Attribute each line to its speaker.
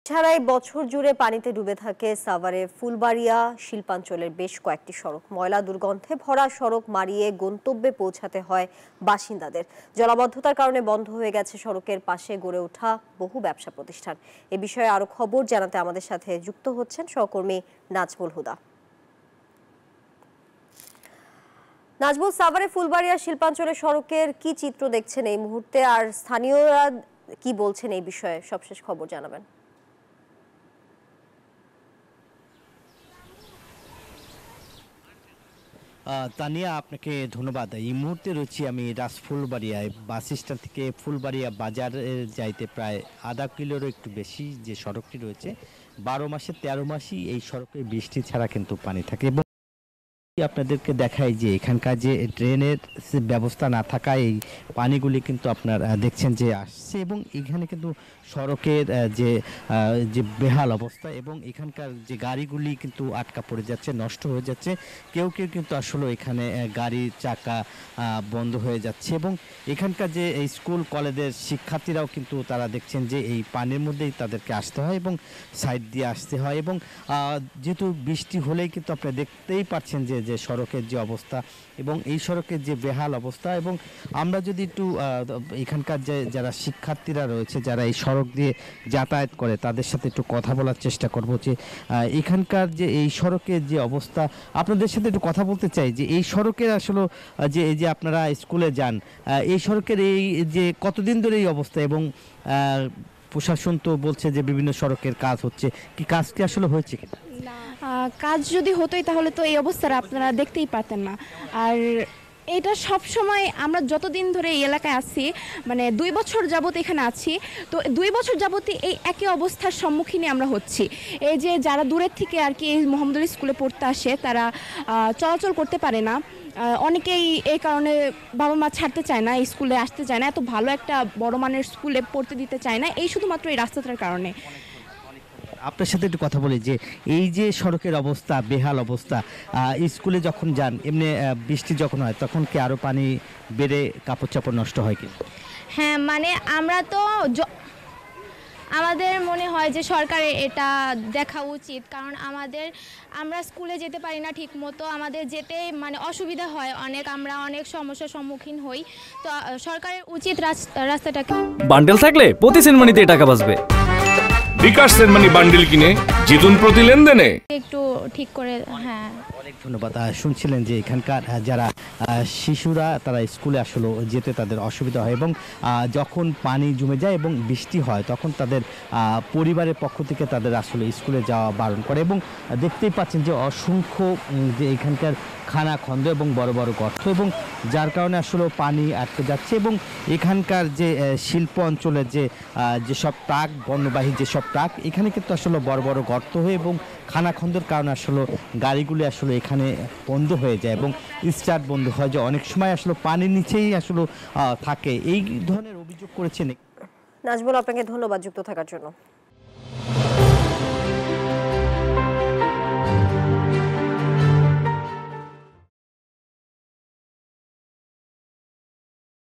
Speaker 1: ছাড়াই বছর জুড়ে পানিতে ডুবে থাকে সাভারে ফুলবাড়িয়া শিল্পাঞ্চলের বেশ কয়েকটি সড়ক। ময়লা দুর্গন্ধে ভরা সড়ক মারিয়ে গন্তব্যে পৌঁছাতে হয় বাসিন্দাদের। জলাবদ্ধতার কারণে বন্ধ হয়ে গেছে সড়কের পাশে গড়ে ওঠা বহু ব্যবসা প্রতিষ্ঠান। এ বিষয়ে আরো খবর জানাতে আমাদের সাথে যুক্ত হচ্ছেন সহকর্মী নাজমুল হুদা। নাজমুল, সাভারে ফুলবাড়িয়া শিল্পাঞ্চলের সড়কের কি চিত্র দেখছেন এই মুহূর্তে, আর স্থানীয়রা কি বলছেন এই বিষয়ে সবশেষ খবর জানাবেন।
Speaker 2: তানিয়া, আপনাকে ধন্যবাদ। এই মুহূর্তে রয়েছি আমি ফুলবাড়িয়ায়। বাস স্ট্যান্ড থেকে ফুলবাড়িয়া বাজারে যাইতে প্রায় আধা কিলোরও একটু বেশি যে সড়কটি রয়েছে, 12 মাসে 13 মাসই এই সড়কে বৃষ্টি ছাড়া কিন্তু পানি থাকে। এবং আপনাদেরকে দেখাই যে এখানকার যে ড্রেনের ব্যবস্থা না থাকায় এই পানিগুলি কিন্তু আপনার দেখছেন যে আসছে, এবং এখানে কিন্তু সড়কের যে বেহাল অবস্থা, এবং এখানকার যে গাড়িগুলি কিন্তু আটকা পড়ে যাচ্ছে, নষ্ট হয়ে যাচ্ছে। কেউ কেউ কিন্তু আসলে এখানে গাড়ির চাকা বন্ধ হয়ে যাচ্ছে, এবং এখানকার যে এই স্কুল কলেজের শিক্ষার্থীরাও কিন্তু তারা দেখছেন যে এই পানির মধ্যেই তাদেরকে আসতে হয় এবং সাইড দিয়ে আসতে হয়। এবং যেহেতু বৃষ্টি হলেই কিন্তু আপনি দেখতেই পাচ্ছেন যে সড়কের যে অবস্থা এবং এই সড়কের যে বেহাল অবস্থা। এবং আমরা যদি একটু এখানকার যে যারা শিক্ষার্থীরা রয়েছে, যারা এই সড়ক দিয়ে যাতায়াত করে, তাদের সাথে একটু কথা বলার চেষ্টা করব যে এখানকার যে এই সড়কের যে অবস্থা, আপনাদের সাথে একটু কথা বলতে চাই যে এই সড়কের আসলে যে এই যে আপনারা স্কুলে যান, এই সড়কের এই যে কতদিন ধরে এই অবস্থা, এবং প্রশাসন তো বলছে যে বিভিন্ন সড়কের কাজ হচ্ছে, কি কাজ কি আসলে হয়েছে কিনা?
Speaker 3: কাজ যদি হতোই তাহলে তো এই অবস্থাটা আপনারা দেখতেই পারতেন না। আর এটা সব সময় আমরা যতদিন ধরে এই এলাকায় আছি, মানে 2 বছর যাবত এখানে আছি, তো 2 বছর যাবতই এই একই অবস্থার সম্মুখীনই আমরা হচ্ছি। এই যে যারা দূরের থেকে আর কি এই মোহাম্মদুল স্কুলে পড়তে আসে, তারা চলাচল করতে পারে না। অনেকেই এই কারণে বাবা মা ছাড়তে চায় না, এই স্কুলে আসতে চায় না, এত ভালো একটা বড় মানের স্কুলে পড়তে দিতে চায় না, এই শুধুমাত্র এই রাস্তাটার কারণে।
Speaker 2: আপনার সাথে একটু কথা বলি যে এই যে সড়কের অবস্থা, বেহাল অবস্থা, স্কুলে যখন যান, এমনি বৃষ্টি যখন হয় তখন কি আরও পানি বেড়ে কাপড় চাপড় নষ্ট হয় কি?
Speaker 4: হ্যাঁ, মানে আমরা তো আমাদের মনে হয় যে সরকারের এটা দেখা উচিত, কারণ আমরা স্কুলে যেতে পারি না ঠিক মতো, আমাদের যেতে মানে অসুবিধা হয় অনেক, আমরা অনেক সমস্যার সম্মুখীন হই। তো সরকারের উচিত রাস্তাটাকে
Speaker 5: বান্ডেল থাকলে প্রতি সেনমানিতে টাকা বাঁচবে। বিকাশ সেনমানি বান্ডেল কিনে জিতুন প্রতি লেনদেনে।
Speaker 4: একটু ঠিক করে। হ্যাঁ,
Speaker 2: অনেক ধন্যবাদ। শুনছিলেন যে এখানকার যারা শিশুরা তারা স্কুলে আসলে যেতে তাদের অসুবিধা হয়, এবং যখন পানি জমে যায় এবং বৃষ্টি হয় তখন তাদের পরিবারের পক্ষ থেকে তাদের আসলে স্কুলে যাওয়া বারণ করে। এবং দেখতেই পাচ্ছেন যে অসংখ্য যে এখানকার খানাখন্দ এবং বড় বড় গর্ত, এবং যার কারণে আসলে পানি আটকে যাচ্ছে। এবং এখানকার যে শিল্প অঞ্চলের যেসব ট্রাক, বন্যবাহী যেসব ট্রাক, এখানে কিন্তু আসলে বড় বড় গর্ত হয়ে এবং খানাখন্দের কারণে আসলে গাড়িগুলি আসলে এখানে বন্ধ হয়ে যায় এবং স্টার্ট বন্ধ হয়, যে অনেক সময় আসলে পানির নিচেই আসলে থাকে। এই ধরনের অভিযোগ করেছেন।
Speaker 1: নাজমুল, আপনাকে ধন্যবাদ যুক্ত থাকার জন্য।